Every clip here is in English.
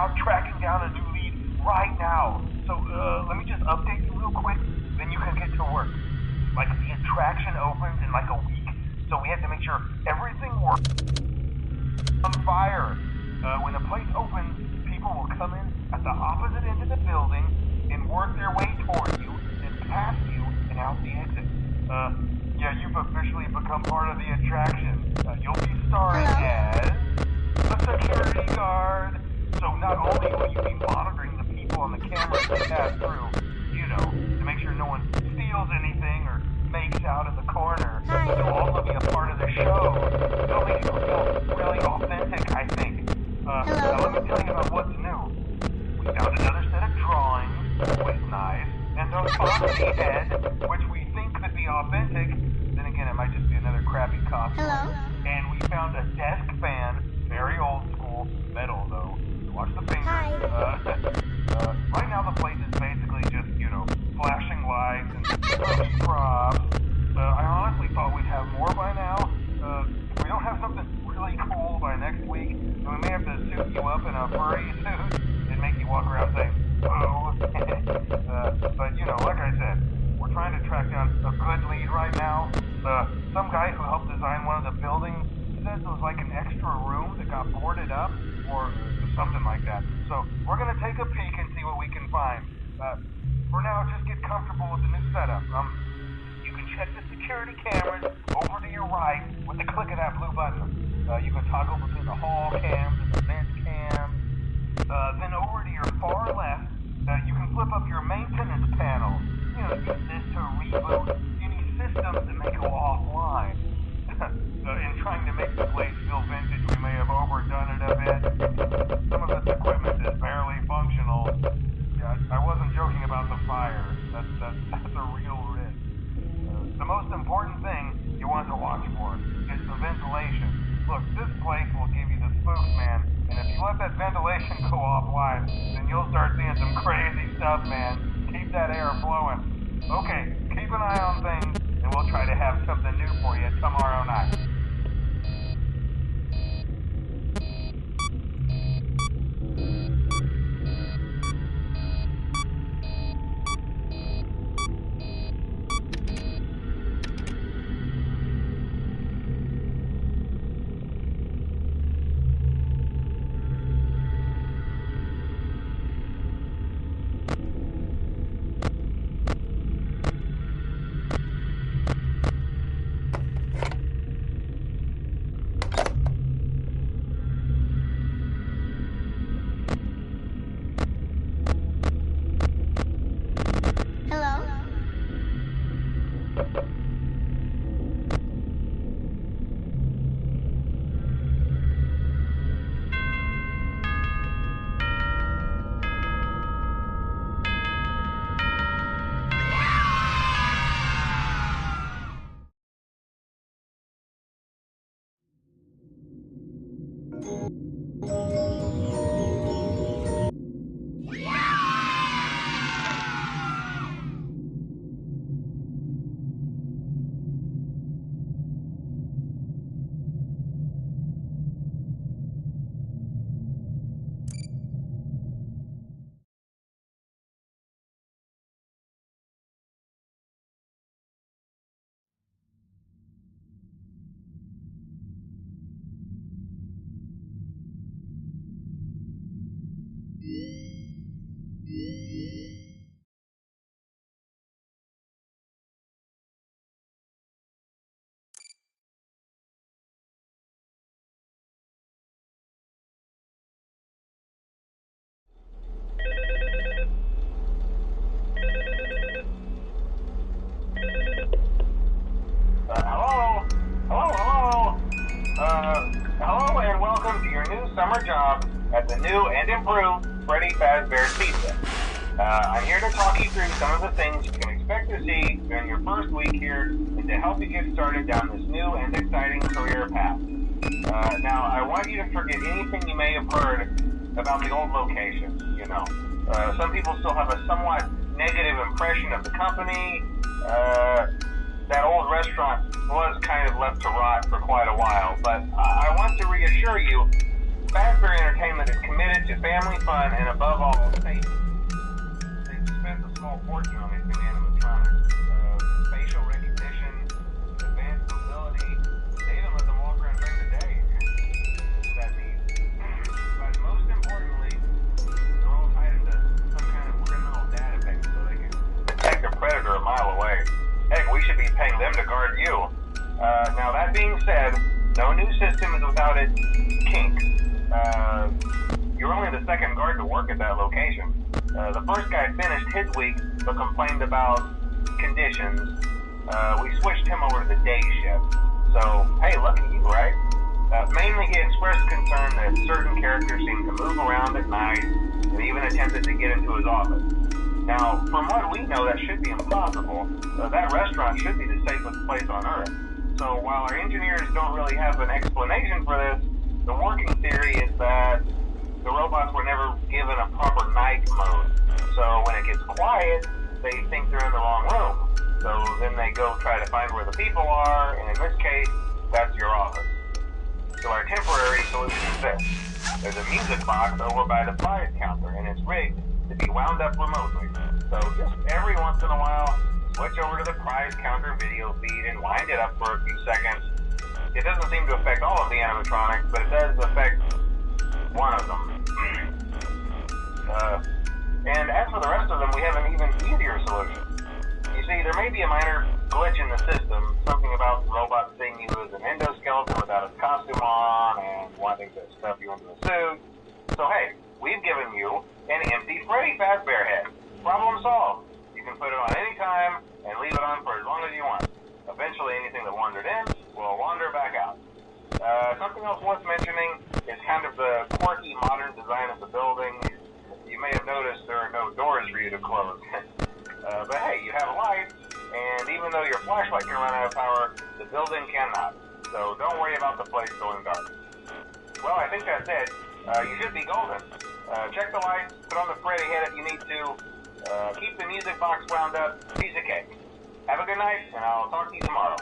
out tracking down a new lead right now. So, let me just update you real quick, then you can get to work. Like, the attraction opens in like a week, so we have to make sure everything works on fire. When the place opens, people will come in at the opposite end of the building and work their way toward you, then past you, and out the exit. Yeah, you've officially become part of the attraction. You'll be starring as a security guard. So not only will you be monitoring the people on the cameras that pass through, you know, to make sure no one steals anything or makes out in the corner, but you'll also be a part of the show. It'll make you feel really authentic, I think. Now let me tell you about what's new. We found another set of drawings with knives and those boxy heads, which we think could be authentic. Then again, it might just be another crappy costume. And we found a desk fan, very old school, metal though. Watch the fingers. Right now the place is basically just, you know, flashing lights and props. I honestly thought we'd have more by now. If we don't have something really cool by next week, then we may have to suit you up in a furry suit and make you walk around saying, "Boo." But, you know, like I said, we're trying to track down a good lead right now. Some guy who helped design one of the buildings says it was like an extra room that got boarded up, or something like that. So we're going to take a peek and see what we can find. For now, just get comfortable with the new setup. You can check the security cameras over to your right with the click of that blue button. You can toggle between the hall cams and the vent cams. Then over to your far left, you can flip up your maintenance panel. You know, use this to reboot any systems that may go offline. In trying to make the place feel vintage, we may have overdone it a bit. Some of this equipment is barely functional. Yeah, I wasn't joking about the fire. That's a real risk. The most important thing you want to watch for is the ventilation. Look, this place will give you the spooks, man. And if you let that ventilation go offline, then you'll start seeing some crazy stuff, man. Keep that air flowing. Okay, keep an eye on things, and we'll try to have something new for you tomorrow night. Hello and welcome to your new summer job at the new and improved Freddy Fazbear's Pizza. I'm here to talk you through some of the things you can expect to see during your first week here and to help you get started down this new and exciting career path. Now, I want you to forget anything you may have heard about the old location, you know. Some people still have a somewhat negative impression of the company. That old restaurant was kind of left to rot for quite a while, but I want to reassure you, Fazbear Entertainment is committed to family fun and above all, safety. They've spent a small fortune on these new animatronics. Facial recognition, advanced mobility, they even let them walk around during the day. That means. But most importantly, they're all tied into some kind of criminal database so they can detect a predator a mile away. Heck, we should be paying them to guard you. Now that being said, no new system is without its kinks. You're only the second guard to work at that location. The first guy finished his week but complained about conditions. We switched him over to the day shift. So, hey, lucky you, right? Mainly he expressed concern that certain characters seemed to move around at night and even attempted to get into his office. Now, from what we know, that should be impossible. That restaurant should be the safest place on Earth. So while our engineers don't really have an explanation for this, the working theory is that the robots were never given a proper night mode. So when it gets quiet, they think they're in the wrong room. So then they go try to find where the people are, and in this case, that's your office. So our temporary solution is this. There's a music box over by the prize counter, and it's rigged to be wound up remotely. So just every once in a while, switch over to the prize counter video feed and wind it up for a few seconds. It doesn't seem to affect all of the animatronics, but it does affect one of them. And as for the rest of them, we have an even easier solution. You see, there may be a minor glitch in the system, something about the robot seeing you as an endoskeleton without a costume on and wanting to stuff you into a suit. So hey, we've given you an empty Freddy Fazbear head. Problem solved. You can put it on any time and leave it on for as long as you want. Eventually anything that wandered in will wander back out. Something else worth mentioning is kind of the quirky modern design of the building. You may have noticed there are no doors for you to close. But hey, you have lights, and even though your flashlight can run out of power, the building cannot. So don't worry about the place going dark. Well, I think that's it. You should be golden. Check the lights, put on the Freddy head if you need to. Keep the music box wound up. Piece of cake. Have a good night, and I'll talk to you tomorrow.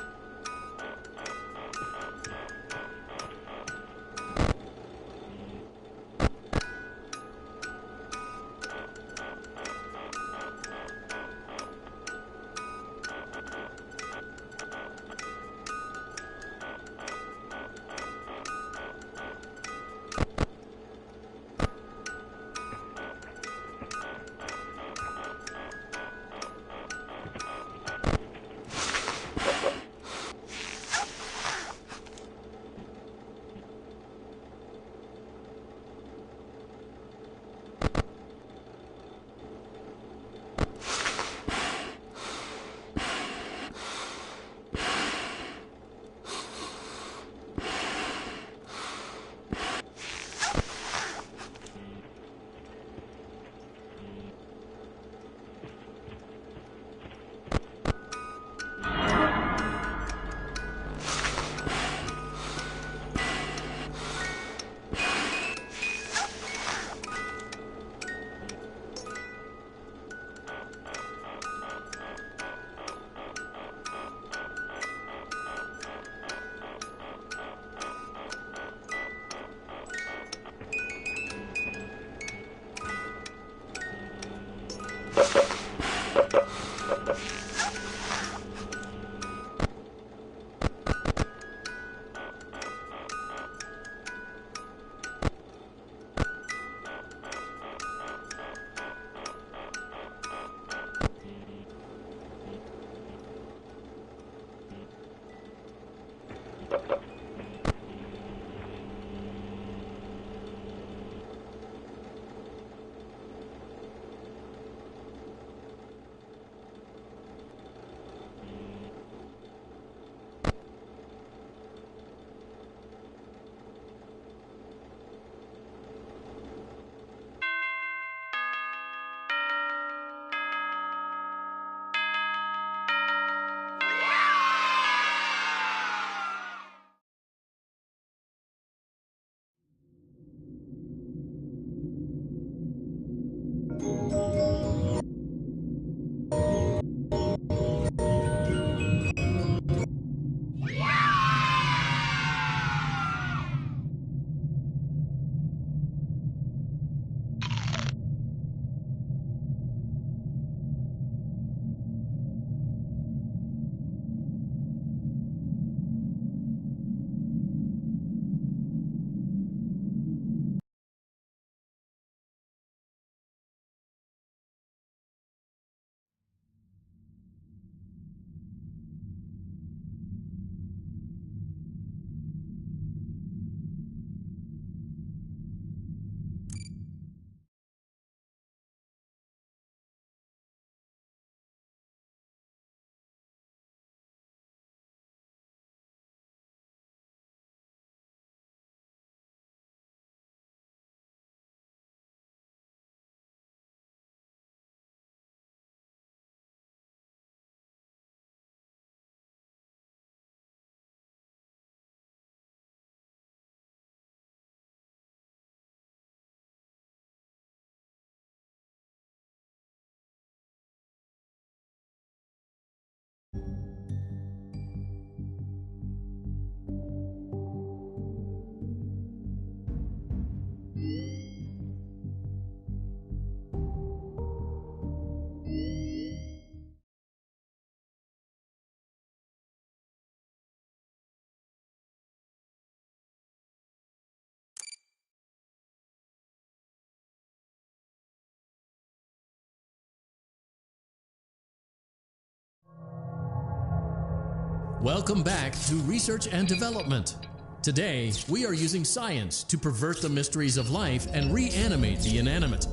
Welcome back to Research and Development. Today, we are using science to pervert the mysteries of life and reanimate the inanimate.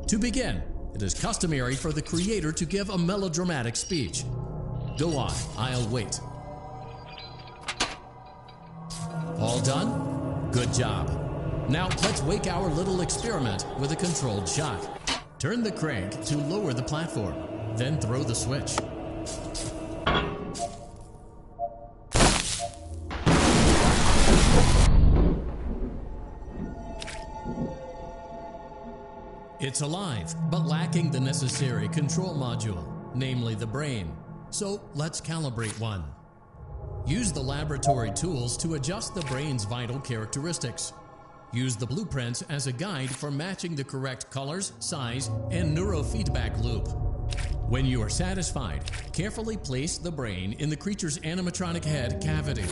To begin, it is customary for the creator to give a melodramatic speech. Go on, I'll wait. All done? Good job. Now let's wake our little experiment with a controlled shot. Turn the crank to lower the platform, then throw the switch. It's alive, but lacking the necessary control module, namely the brain. So let's calibrate one. Use the laboratory tools to adjust the brain's vital characteristics. Use the blueprints as a guide for matching the correct colors, size, and neurofeedback loop. When you are satisfied, carefully place the brain in the creature's animatronic head cavity.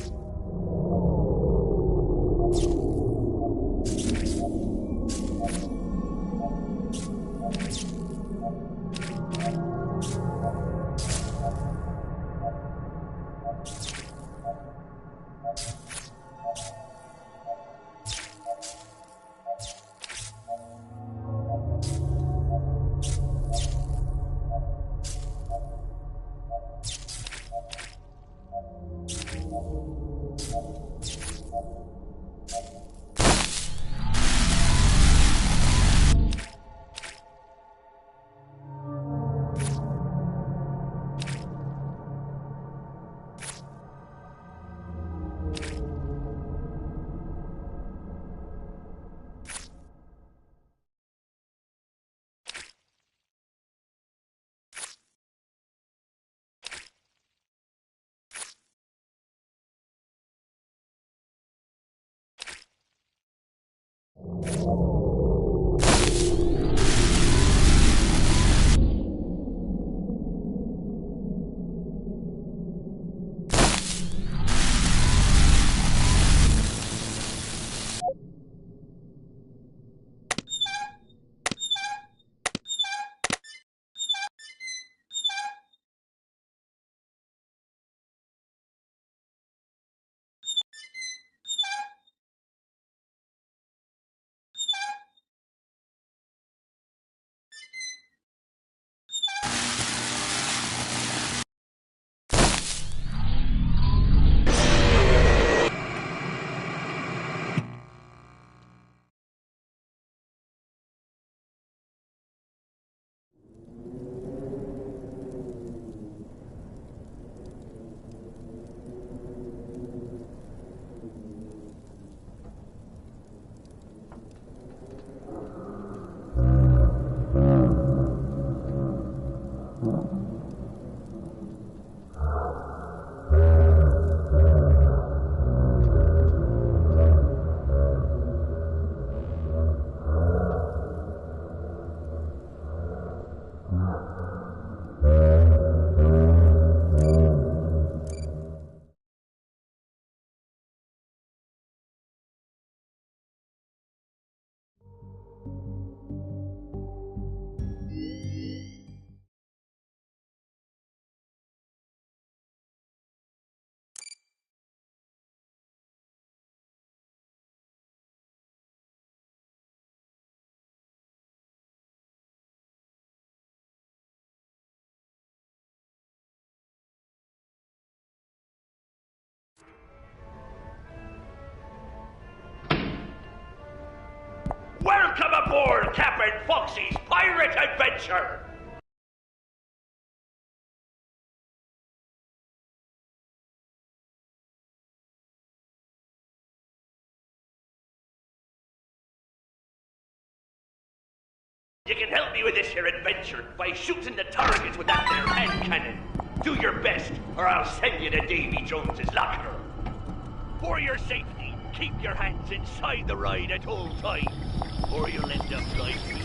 Welcome aboard Captain Foxy's Pirate Adventure! You can help me with this here adventure by shooting the targets with that there hand cannon. Do your best, or I'll send you to Davy Jones's locker. For your safety, keep your hands inside the ride at all times, or you'll end up like me.